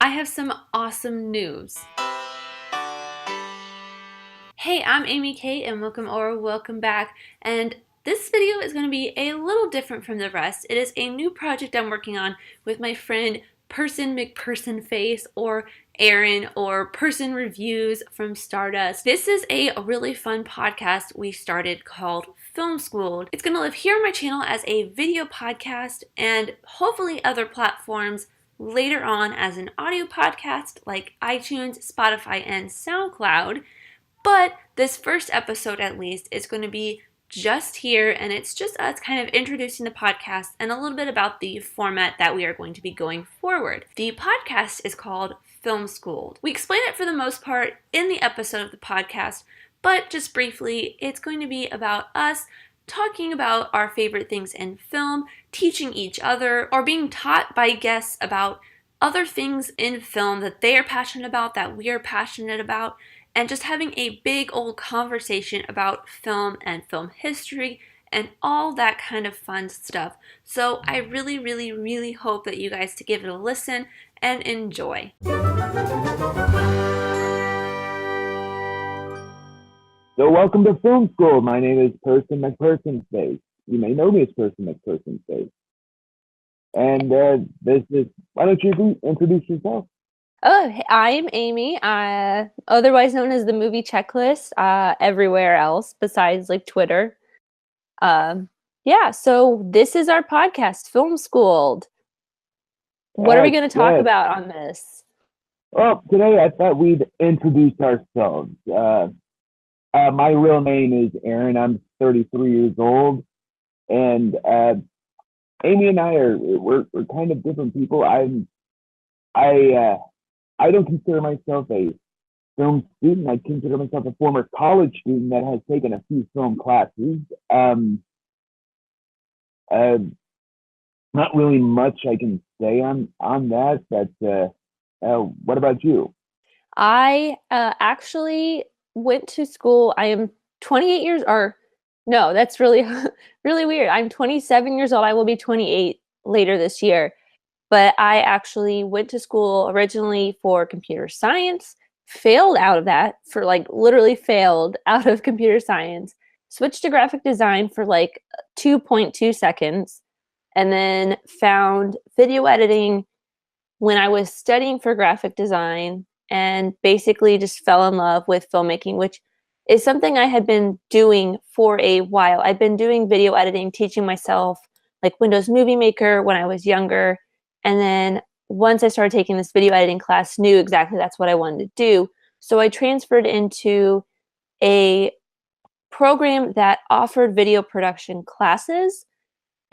I have some awesome news. Hey, I'm Amy Kate and welcome back. And this video is going to be a little different from the rest. It is a new project I'm working on with my friend Person McPerson Face, or Aaron, or Person Reviews from Stardust. This is a really fun podcast we started called Film Schooled. It's going to live here on my channel as a video podcast and hopefully other platforms later on as an audio podcast like iTunes, Spotify, and SoundCloud. But this first episode, at least, is going to be just here, and it's just us kind of introducing the podcast and a little bit about the format that we are going to be going forward. The podcast is called Film Schooled. We explain it for the most part in the episode of the podcast, but just briefly, it's going to be about us talking about our favorite things in film, teaching each other, or being taught by guests about other things in film that they are passionate about, that we are passionate about, and just having a big old conversation about film and film history and all that kind of fun stuff. So I really hope that you guys to give it a listen and enjoy. So welcome to Film School. My name is Person McPerson Face. You may know me as Person McPerson Face. And why don't you introduce yourself? Oh, I'm Amy, otherwise known as the Movie Checklist, everywhere else besides like Twitter. So this is our podcast, Film Schooled. What are we going to talk about on this? Well, today I thought we'd introduce ourselves. My real name is Aaron. I'm 33 years old, and Amy and we're kind of different people. I don't consider myself a film student. I consider myself a former college student that has taken a few film classes. Not really much I can say on that, but what about you? I actually went to school. I am 28 years, or no, that's really, really weird. I'm 27 years old. I will be 28 later this year. But I actually went to school originally for computer science, failed out of that for literally failed out of computer science, switched to graphic design for 2.2 seconds, and then found video editing when I was studying for graphic design, and basically just fell in love with filmmaking, which is something I had been doing for a while. I'd been doing video editing, teaching myself Windows Movie Maker when I was younger. And then once I started taking this video editing class, knew exactly that's what I wanted to do. So I transferred into a program that offered video production classes.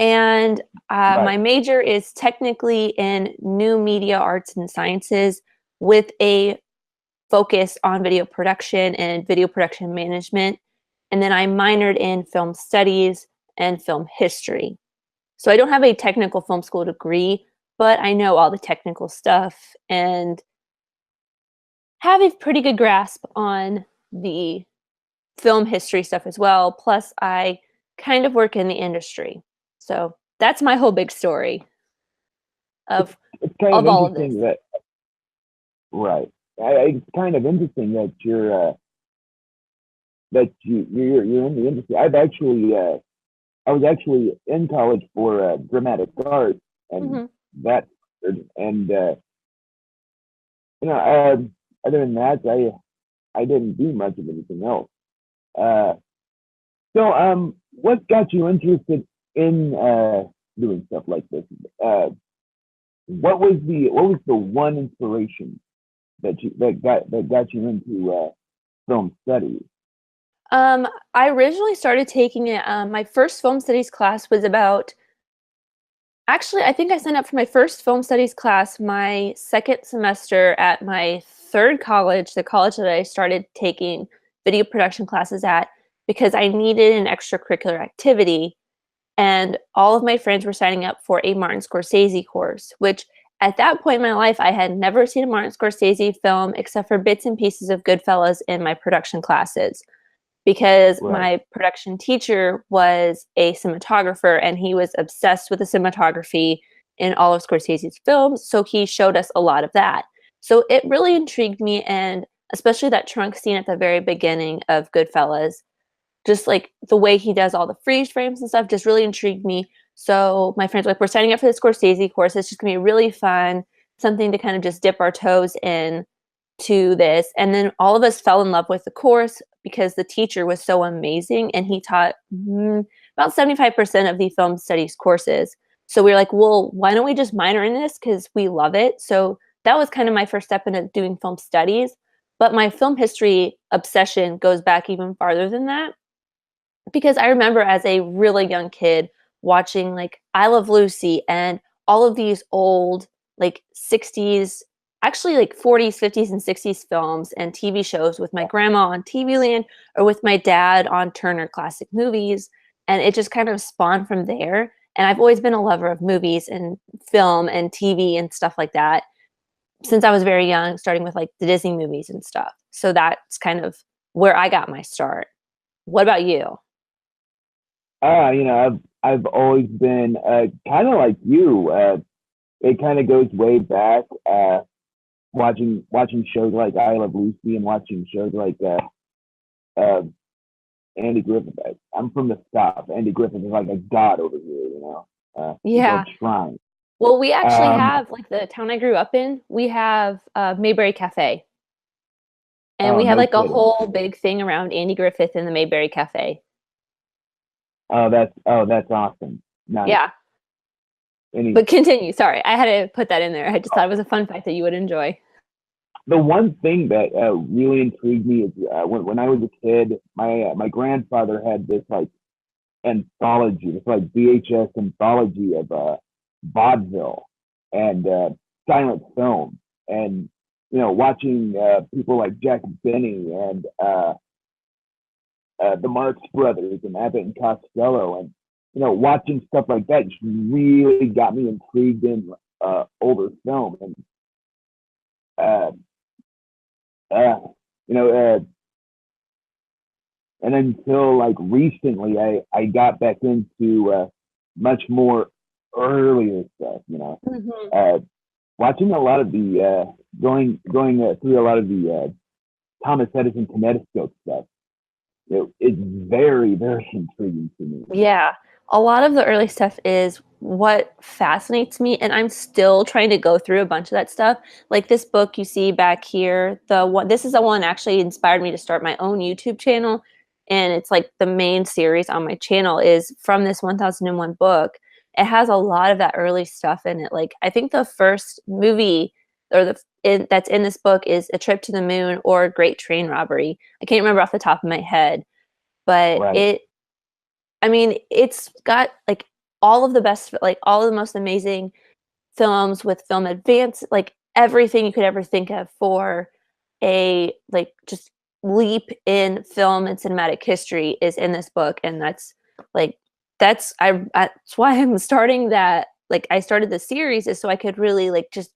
And my major is technically in new media arts and sciences with a focus on video production and video production management. And then I minored in film studies and film history. So I don't have a technical film school degree, but I know all the technical stuff and have a pretty good grasp on the film history stuff as well. Plus, I kind of work in the industry. So that's my whole big story of all of this. Right. It's kind of interesting that you're in the industry. I was actually in college for dramatic arts, and that, and other than that, I didn't do much of anything else. So what got you interested in doing stuff like this? What was the one inspiration that got you into film studies? I originally started taking it. My first film studies class was about. Actually, I think I signed up for my first film studies class my second semester at my third college, the college that I started taking video production classes at, because I needed an extracurricular activity. And all of my friends were signing up for a Martin Scorsese course, which at that point in my life, I had never seen a Martin Scorsese film except for bits and pieces of Goodfellas in my production classes. Because my production teacher was a cinematographer and he was obsessed with the cinematography in all of Scorsese's films. So he showed us a lot of that. So it really intrigued me, and especially that trunk scene at the very beginning of Goodfellas, just like the way he does all the freeze frames and stuff just really intrigued me. So my friends were like, we're signing up for the Scorsese course. It's just gonna be really fun, something to kind of just dip our toes in to this. And then all of us fell in love with the course because the teacher was so amazing and he taught about 75% of the film studies courses. So we were like, well, why don't we just minor in this because we love it? So that was kind of my first step into doing film studies. But my film history obsession goes back even farther than that because I remember as a really young kid watching like I Love Lucy and all of these old like 60s, actually like 40s, 50s, and 60s films and TV shows with my grandma on TV Land or with my dad on Turner Classic Movies. And it just kind of spawned from there. And I've always been a lover of movies and film and TV and stuff like that since I was very young, starting with like the Disney movies and stuff. So that's kind of where I got my start. What about you? I've always been kind of like you. It kind of goes way back. Watching shows like I Love Lucy and watching shows like uh, Andy Griffith. I'm from the South. Andy Griffith is like a god over here. He's like Yeah. shrine. Well, we actually Um, have like the town I grew up in, we have Mayberry Cafe. And oh, we have no like a kidding. whole big thing around Andy Griffith and the Mayberry Cafe. That's awesome. Nice. Yeah. Any But continue. Sorry. I had to put that in there. I just thought it was a fun fact that you would enjoy. The one thing that really intrigued me is when I was a kid, my grandfather had this like anthology, this like VHS anthology of vaudeville and silent film, and watching people like Jack Benny and the Marx Brothers and Abbott and Costello, and watching stuff like that just really got me intrigued in older film, and uh, uh, you know, and until like recently, I got back into much more earlier stuff. Mhm. Watching a lot of the going through a lot of the Thomas Edison kinetoscope stuff. It's very very intriguing to me. Yeah. A lot of the early stuff is what fascinates me, and I'm still trying to go through a bunch of that stuff. Like this book you see back here, the one this is the one actually inspired me to start my own YouTube channel, and it's like the main series on my channel is from this 1001 book. It has a lot of that early stuff in it. Like I think the first movie or that's in this book is A Trip to the Moon or Great Train Robbery. I can't remember off the top of my head, but Right. I mean, it's got like all of the best, like all of the most amazing films with film advance, like everything you could ever think of for a like just leap in film and cinematic history is in this book, and like that's why I'm starting that. Like I started the series is so I could really like just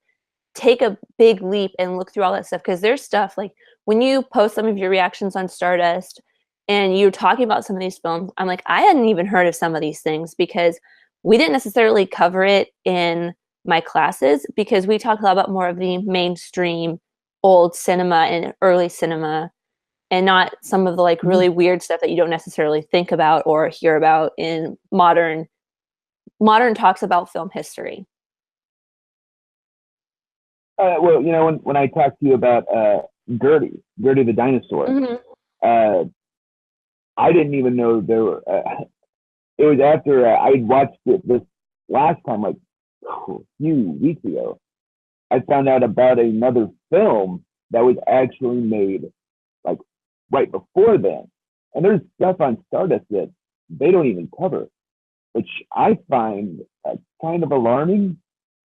take a big leap and look through all that stuff because there's stuff like when you post some of your reactions on Stardust and you're talking about some of these films, I'm like, I hadn't even heard of some of these things because we didn't necessarily cover it in my classes because we talk a lot about more of the mainstream old cinema and early cinema and not some of the like Mhm. really weird stuff that you don't necessarily think about or hear about in modern talks about film history. Well, when I talked to you about Gertie the dinosaur, Mm-hmm. uh, I didn't even know there were. It was after I'd watched it this last time, like a few weeks ago. I found out about another film that was actually made like right before then, and there's stuff on Stardust that they don't even cover, which I find kind of alarming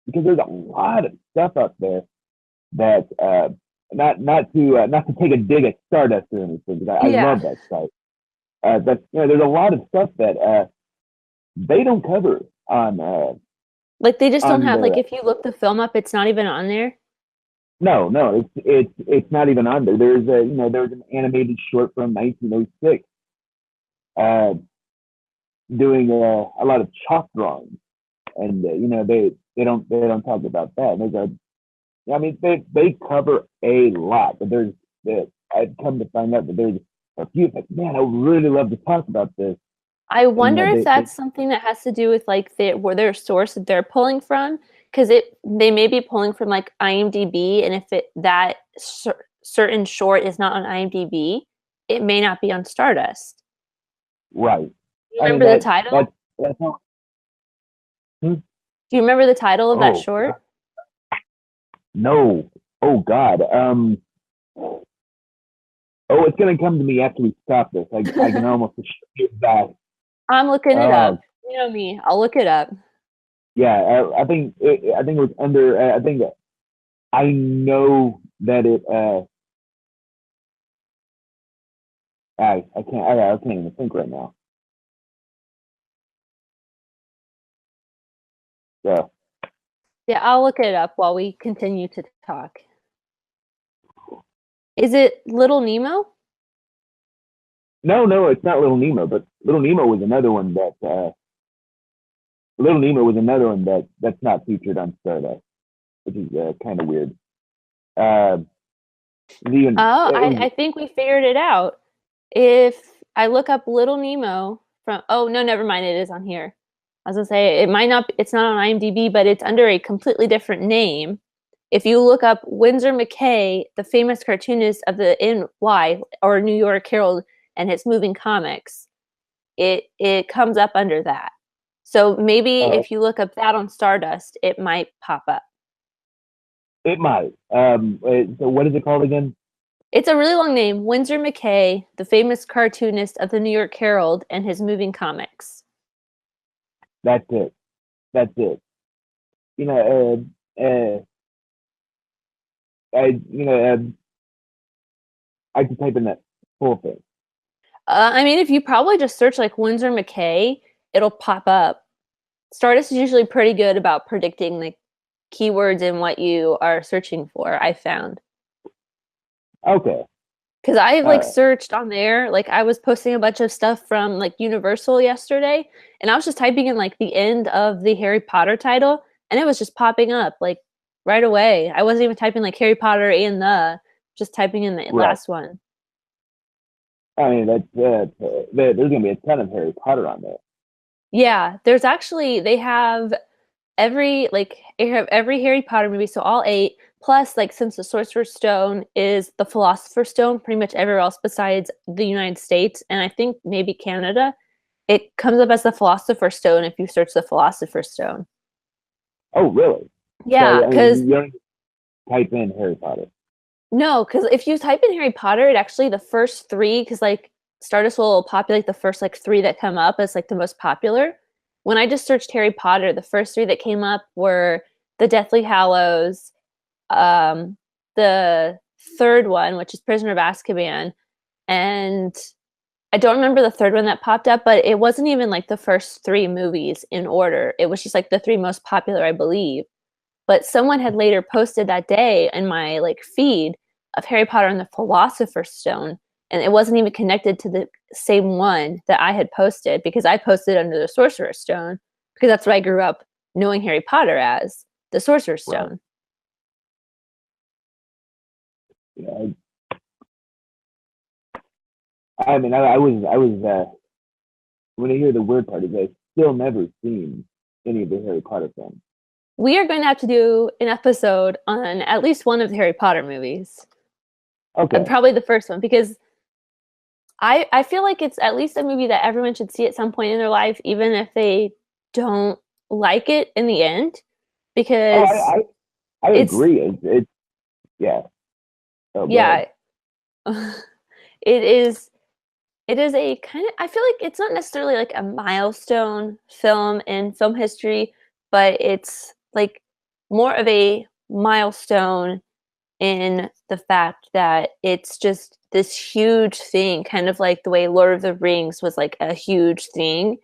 because there's a lot of stuff up there that not to take a dig at Stardust or anything because I Yeah. love that site. But there's a lot of stuff that they don't cover Like they just don't on have like their. if you look the film up, it's not even on there. No, it's not even on there. There's an animated short from 1906 uh, doing a lot of chalk drawings, and they don't talk about that. And there's I mean, they cover a lot, but I've come to find out that there's a few. Like, man, I would really love to talk about this. I And wonder if that's something that has to do with like where their source that they're pulling from, because they may be pulling from like IMDb, and if certain short is not on IMDb, it may not be on Stardust. right. Do you I mean remember the title? that's not. Hmm? Do you remember the title of that Oh short? no. Oh God. Oh, it's gonna come to me after we stop this. I can almost get back. I'm looking it Uh, up. You know me, I'll look it up. yeah. I think it was under. I think I know that it. I can't. I can't even think right now. So Yeah, I'll look it up while we continue to talk. Is it Little Nemo? no, it's not Little Nemo, but Little Nemo was another one that. Little Nemo was another one that's not featured on Stardust, which is kind of weird. Uh, Oh, it I think we figured it out. If I look up Little Nemo from, oh no, never mind, it is on here. I was gonna say it might not, it's not on IMDb, but it's under a completely different name. If you look up Winsor McCay, the famous cartoonist of the NY or New York Herald and his moving comics, it comes up under that. So maybe uh, if you look up that on Stardust, it might pop up. it might. So what is it called again? It's a really long name. Winsor McCay, the famous cartoonist of the New York Herald and his moving comics. That's it. That's it. You know, I can type in that full thing. I mean, if you probably just search like Winsor McCay, it'll pop up. Stardust is usually pretty good about predicting the keywords and what you are searching for, I found. Okay. Because I've All like right. searched on there, like I was posting a bunch of stuff from like Universal yesterday, and I was just typing in like the end of the Harry Potter title, and it was just popping up like right away. I wasn't even typing like Harry Potter and just typing in the Right. last one. I mean, there's gonna be a ton of Harry Potter on there. Yeah, there's actually they have every Harry Potter movie, so all eight. Plus, like since the Sorcerer's Stone is the Philosopher's Stone, pretty much everywhere else besides the United States and I think maybe Canada, it comes up as the Philosopher's Stone if you search the Philosopher's Stone. Oh, really? Yeah, So I mean, because you don't type in Harry Potter. no, because if you type in Harry Potter, it actually the first three, because like Stardust will populate the first like three that come up as like the most popular. When I just searched Harry Potter, the first three that came up were the Deathly Hallows, um, the third one, which is Prisoner of Azkaban, and I don't remember the third one that popped up, but it wasn't even like the first three movies in order. It was just like the three most popular, I believe. But someone had later posted that day in my like feed of Harry Potter and the Philosopher's Stone, and it wasn't even connected to the same one that I had posted because I posted under the Sorcerer's Stone because that's what I grew up knowing Harry Potter as, the Sorcerer's Right. Stone. Yeah. I mean, I was. When I hear the weird part is I've still never seen any of the Harry Potter films. We are going to have to do an episode on at least one of the Harry Potter movies. And Okay. probably the first one because I feel like it's at least a movie that everyone should see at some point in their life, even if they don't like it in the end, Oh, because I it's agree. It's yeah. Oh, go ahead. yeah, it is it is a kind of, I feel like it's not necessarily like a milestone film in film history, but it's like more of a milestone in the fact that it's just this huge thing, kind of like the way Lord of the Rings was like a huge thing.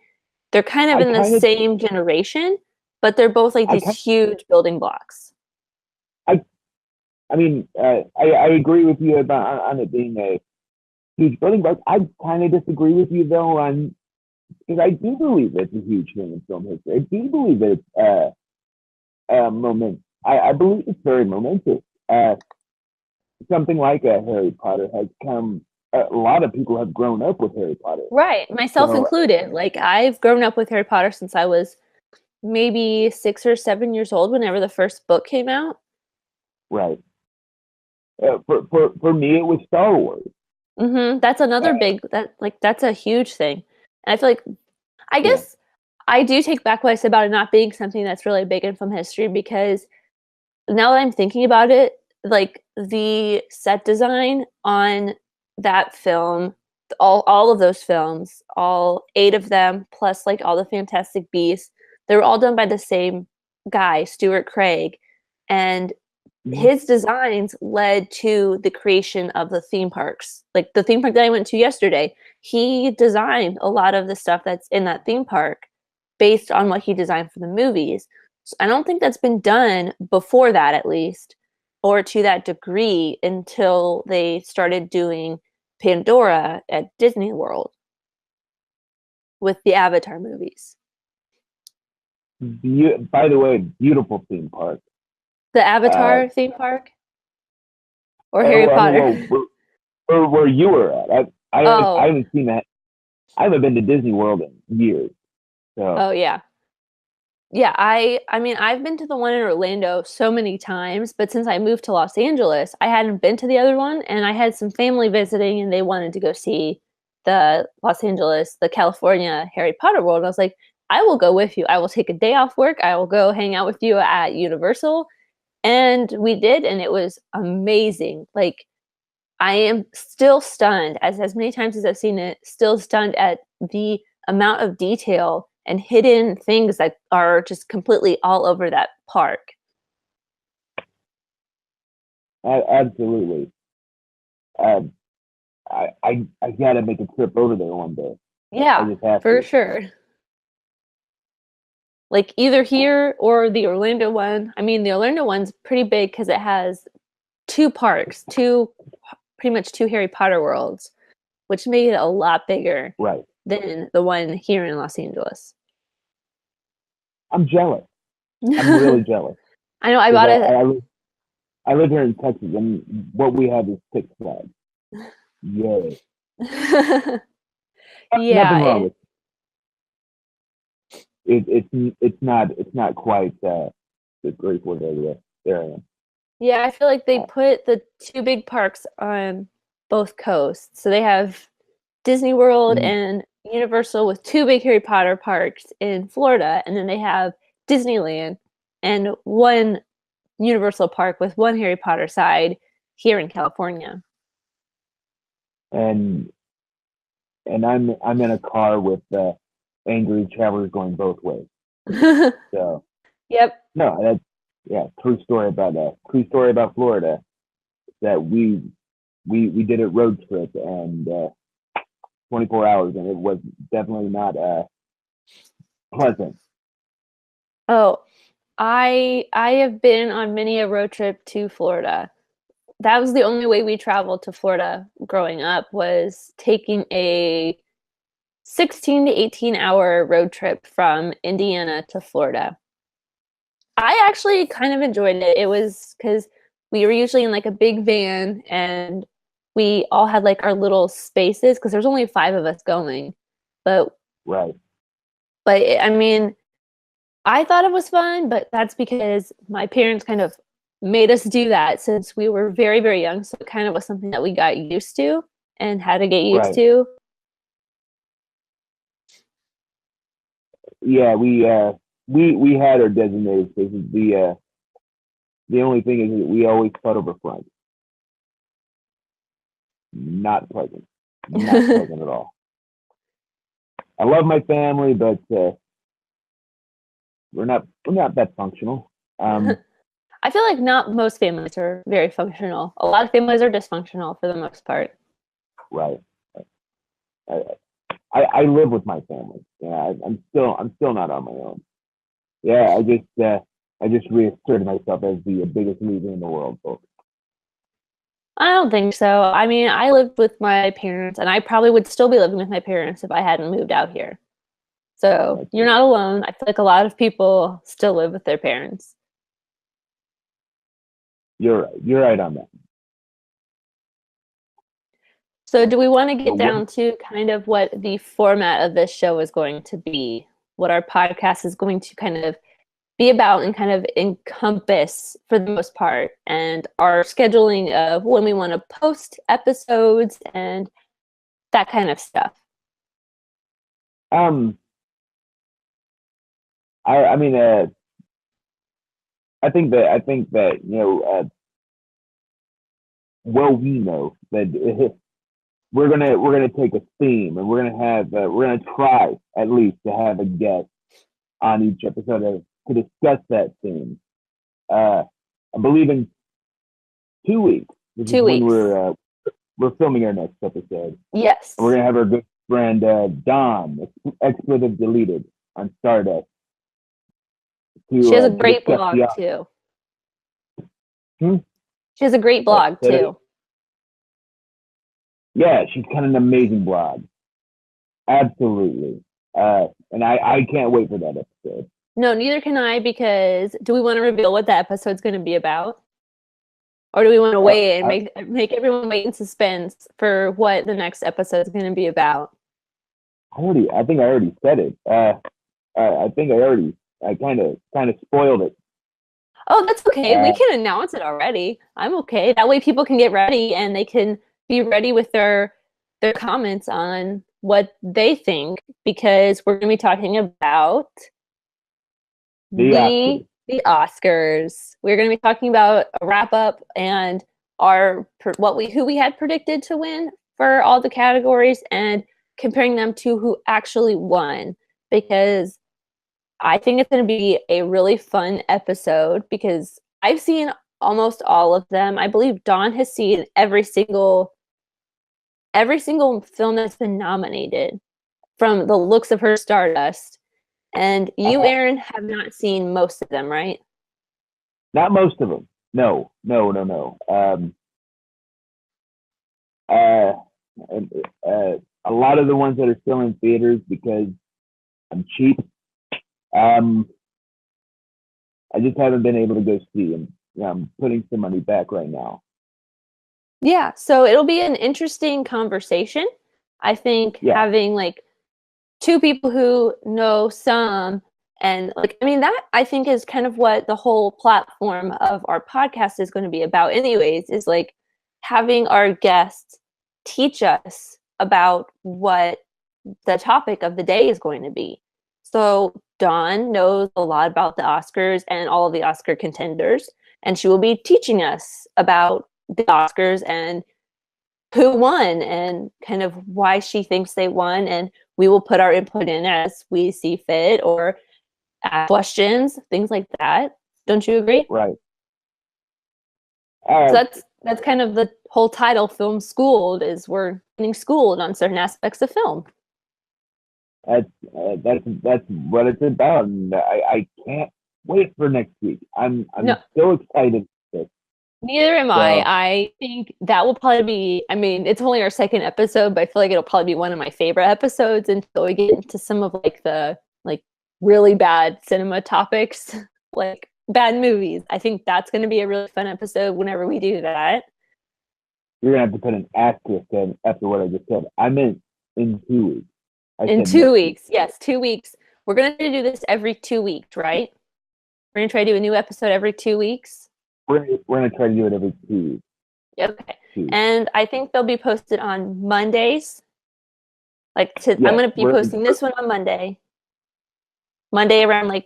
They're kind of I in the kind of, same generation, but they're both like I these kind, huge building blocks. I, I mean, I agree with you about on it being a huge building block. I kind of disagree with you though on because I do believe it's a huge thing in film history. I do believe that it's a moment I believe it's very momentous. Uh, Something like a Harry Potter has come. A lot of people have grown up with Harry Potter. Right, myself So included. Like I've grown up with Harry Potter since I was maybe 6 or 7 years old whenever the first book came out. right. For me, it was Star Wars. That's Uh, another big that's a huge thing. And I feel like I yeah. guess I do take back what I said about it not being something that's really big in film history because now that I'm thinking about it, like the set design on that film, all of those films, all eight of them, plus like all the Fantastic Beasts, they were all done by the same guy, Stuart Craig, and Mhm. his designs led to the creation of the theme parks. Like the theme park that I went to yesterday, he designed a lot of the stuff that's in that theme park based on what he designed for the movies. So I don't think that's been done before that, at least, or to that degree until they started doing Pandora at Disney World with the Avatar movies. By the way, beautiful theme park. The Uh, Avatar theme park or Harry I mean, Potter? well, where you were at. I Oh, haven't seen that. I haven't been to Disney World in years. So oh yeah. Yeah, I mean, I've been to the one in Orlando so many times, but since I moved to Los Angeles, I hadn't been to the other one, and I had some family visiting and they wanted to go see the California Harry Potter World. And I was like, I will go with you. I will take a day off work. I will go hang out with you at Universal. And we did, and it was amazing. Like I am still stunned, as many times as I've seen it, still stunned at the amount of detail and hidden things that are just completely all over that park. absolutely. Uh, I gotta make a trip over there one day. I Yeah, just have for to. sure. Like either here or the Orlando one. I mean, the Orlando one's pretty big because it has two parks, two pretty much two Harry Potter worlds, which made it a lot bigger Right. than the one here in Los Angeles. I'm jealous. I'm really I jealous know I because bought it. I live here in Texas, and what we have is Six Flags. Yay! Yeah, Nothing wrong with it. It's not quite the great word area there I am. yeah, I feel like they Uh, put the two big parks on both coasts. So they have Disney World mm, and Universal with two big Harry Potter parks in Florida, and then they have Disneyland and one Universal park with one Harry Potter side here in California. and I'm in a car with angry travelers going both ways. So Yep. no, that's yeah, true story about Florida that we did a road trip and 24 hours, and it was definitely not pleasant. Oh, I have been on many a road trip to Florida. That was the only way we traveled to Florida growing up was taking a 16 to 18-hour road trip from Indiana to Florida. I actually kind of enjoyed it. It was because we were usually in like a big van and we all had like our little spaces because there's only five of us going. But Right. I mean, I thought it was fun, but that's because my parents kind of made us do that since we were very, very young. So it kind of was something that we got used to and had to get used Right. to. Yeah, we had our designated spaces. The only thing is that we always put over front. Not pleasant. Not pleasant at all. I love my family, but we're not that functional. I feel like not most families are very functional. A lot of families are dysfunctional for the most part. Right. I, I live with my family. Yeah, I'm still not on my own. Yeah, I just reasserted myself as the biggest loser in the world, folks. I don't think so. I mean, I lived with my parents, and I probably would still be living with my parents if I hadn't moved out here. So That's you're it. not alone. I feel like a lot of people still live with their parents. You're right. You're right on that. So do we want to So get what? down to kind of what the format of this show is going to be? What our podcast is going to kind of be about and kind of encompass for the most part, and our scheduling of when we want to post episodes and that kind of stuff. I mean, I think that well, we know that we're gonna take a theme, and we're gonna try at least to have a guest on each episode to discuss that theme. I believe in 2 weeks, which is 2 when weeks. we're filming our next episode. Yes. And we're gonna have our good friend Dawn, expletive deleted, on Stardust. She has a To great discuss blog too. Hmm? She has a great blog too. Yeah, she's got an amazing blog. Absolutely. And I can't wait for that episode. No, neither can I, because do we want to reveal what the episode's going to be about? Or do we want to wait and make everyone wait in suspense for what the next episode's going to be about? I think I already said it. I kind of spoiled it. Oh, that's okay. We can announce it already. I'm okay. That way people can get ready and they can be ready with their comments on what they think, because we're going to be talking about the Oscars. We're going to be talking about a wrap up and who we had predicted to win for all the categories, and comparing them to who actually won, because I think it's going to be a really fun episode, because I've seen almost all of them. I believe Dawn has seen every single film that's been nominated from the looks of her Stardust. And you, Aaron, have not seen most of them, right? Not most of them. No. A lot of the ones that are still in theaters because I'm cheap. I just haven't been able to go see them. I'm putting some money back right now. Yeah, so it'll be an interesting conversation. I think having like two people who know some, and that I think is kind of what the whole platform of our podcast is going to be about anyways, is like having our guests teach us about what the topic of the day is going to be. So Dawn knows a lot about the Oscars and all of the Oscar contenders, and she will be teaching us about the Oscars and who won and kind of why she thinks they won, and we will put our input in as we see fit, or ask questions, things like that. Don't you agree? Right. So that's kind of the whole title, Film Schooled, is we're getting schooled on certain aspects of film. That's what it's about, and I can't wait for next week. I'm so excited. Neither am I. I think that will probably be, it's only our second episode, but I feel like it'll probably be one of my favorite episodes until we get into some of the really bad cinema topics, like bad movies. I think that's going to be a really fun episode whenever we do that. You're going to have to put an asterisk in after what I just said. I meant in 2 weeks. In 2 weeks. Yes, 2 weeks. We're going to do this every 2 weeks, right? We're going to try to do a new episode every 2 weeks. We're going to try to do it every 2 weeks. Okay. And I think they'll be posted on Mondays. I'm going to be posting this one on Monday around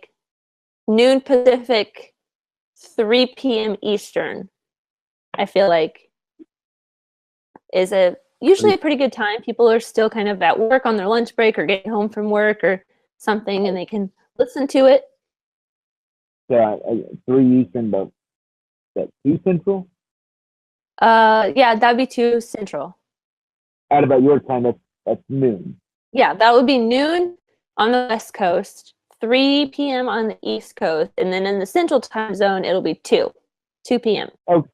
noon Pacific, 3 p.m. Eastern. I feel like is usually a pretty good time. People are still kind of at work on their lunch break or getting home from work or something, and they can listen to it. Yeah, 3 Eastern, but that 2 Central? Yeah, that'd be 2 Central. At about your time, that's noon. Yeah, that would be noon on the West Coast, 3 p.m. on the East Coast, and then in the Central Time Zone, it'll be 2 p.m. Okay.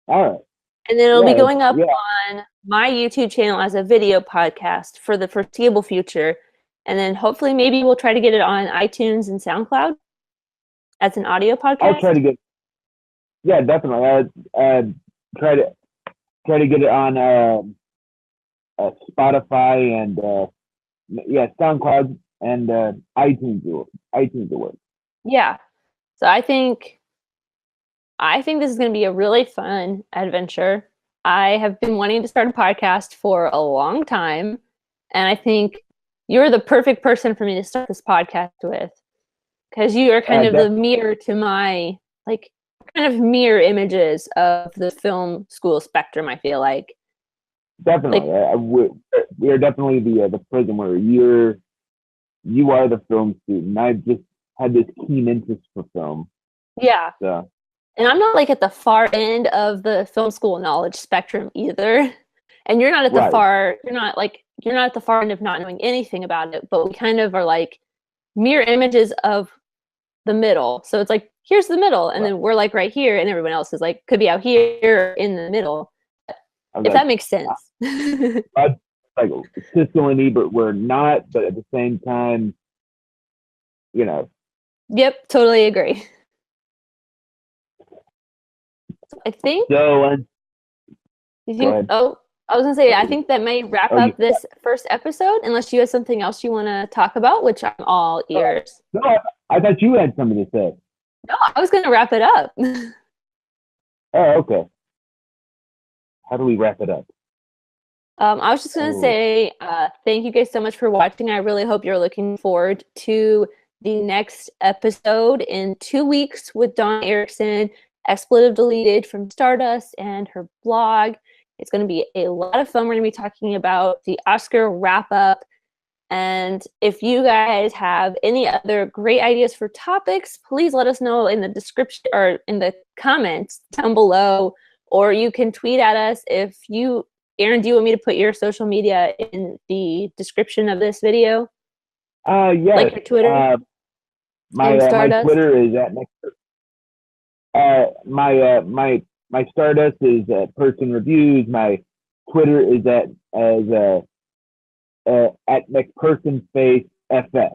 All right. And then it'll be going up on my YouTube channel as a video podcast for the foreseeable future. And then hopefully maybe we'll try to get it on iTunes and SoundCloud. as an audio I'll try podcast? to get. Yeah, definitely. Try to try to get it on Spotify and SoundCloud and iTunes. iTunes will work. Yeah. So I think this is going to be a really fun adventure. I have been wanting to start a podcast for a long time, and I think you're the perfect person for me to start this podcast with because you are kind of Def- the mirror to my like kind of mirror images of the film school spectrum. I feel like Definitely. We are definitely the prism where you are the film student. I've just had this keen interest for film. yeah, So and I'm not like at the far end of the film school knowledge spectrum either. And you're not at the right. far, you're not at the far end of not knowing anything about it, but we kind of are like mirror images of the middle. So it's like, here's the middle, and Right. then we're like right here, and everyone else is like could be out here in the middle. If Like, that makes sense. like Siskel and Ebert were not, but at the same time, you know. Yep, totally agree. I think So you go think ahead. oh I was gonna say I think that may wrap Oh, you. up this first episode unless you have something else you want to talk about, which I'm all ears. No, I thought you had something to say. No, I was gonna wrap it up. Oh, okay. How do we wrap it up? I was just going to say thank you guys so much for watching. I really hope you're looking forward to the next episode in 2 weeks with Dawn Erickson, Expletive Deleted from Stardust and her blog. It's going to be a lot of fun. We're going to be talking about the Oscar wrap up. And if you guys have any other great ideas for topics, please let us know in the description or in the comments down below. Or you can tweet at us if you Aaron, do you want me to put your social media in the description of this video? Yes. Like your Twitter My and my Stardust? Twitter is at next. My Stardust is Person Reviews. My Twitter is at McPersonFace FS.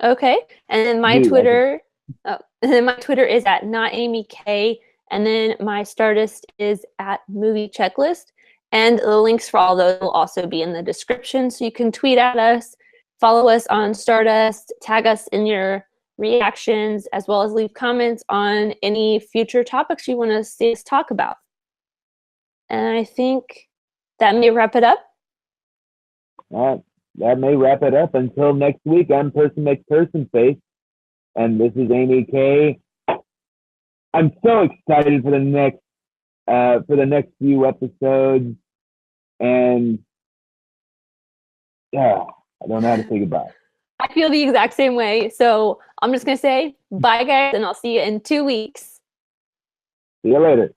Okay. And then my Twitter, and then my Twitter is at not Amy K. And then my Stardust is at Movie Checklist. And the links for all those will also be in the description. So you can tweet at us, follow us on Stardust, tag us in your reactions, as well as leave comments on any future topics you want to see us talk about. And I think that may wrap it up. That may wrap it up. Until next week, I'm Person Makes Person Face, and this is Amy K. I'm so excited for the next few episodes, and yeah, I don't know how to say goodbye. I feel the exact same way. So I'm just going to say bye, guys, and I'll see you in 2 weeks. See you later.